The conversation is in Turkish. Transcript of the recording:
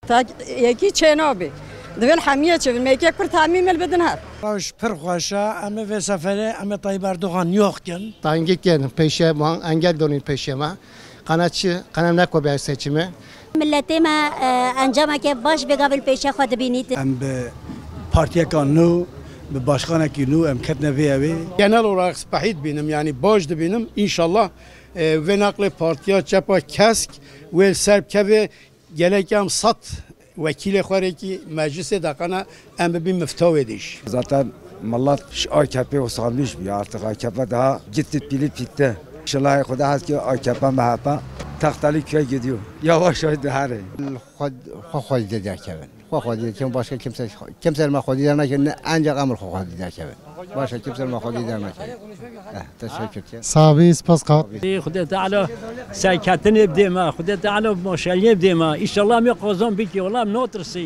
تا یکی چنابی دوین حمیه چه میگه پر تعمیم البدن هر راش پر خوشا اما و سفره اما طیب اردوغان yok gen. Tangi gen peşe man engel donun peşe ma. Kanatçı kanam neko bir seçimi. ملتی ما انجام که باش بقابل پیشه خود بینید. Em be partiyekan nû, be başkanekî nû em ketne vê evê. Genel olarak spahit benim yani boş da benim inşallah ve nakle partiya çapa kesk ve serpkeve gelekam sat vekile xwareki meclise dakana em bir müftav ediş. Zaten millet AKP usanmış bir artık AKP daha gitti bilip gitti. İnşallah Xuda has ki AKP MHP tahtali köye gidiyor. Yavaş yavaş dehare. خود دیده کردن خود دیده که باشه kimse ما خود دیده نکنه ancak امر خود دیده کردن باشه kimse ما خود دیده نکنه teşekkür. Sabi spaska. خدا تعالى ساكتني بديما خدا تعالى مشاليه بديما ان شاء الله ما قوزون بك والله منوترسي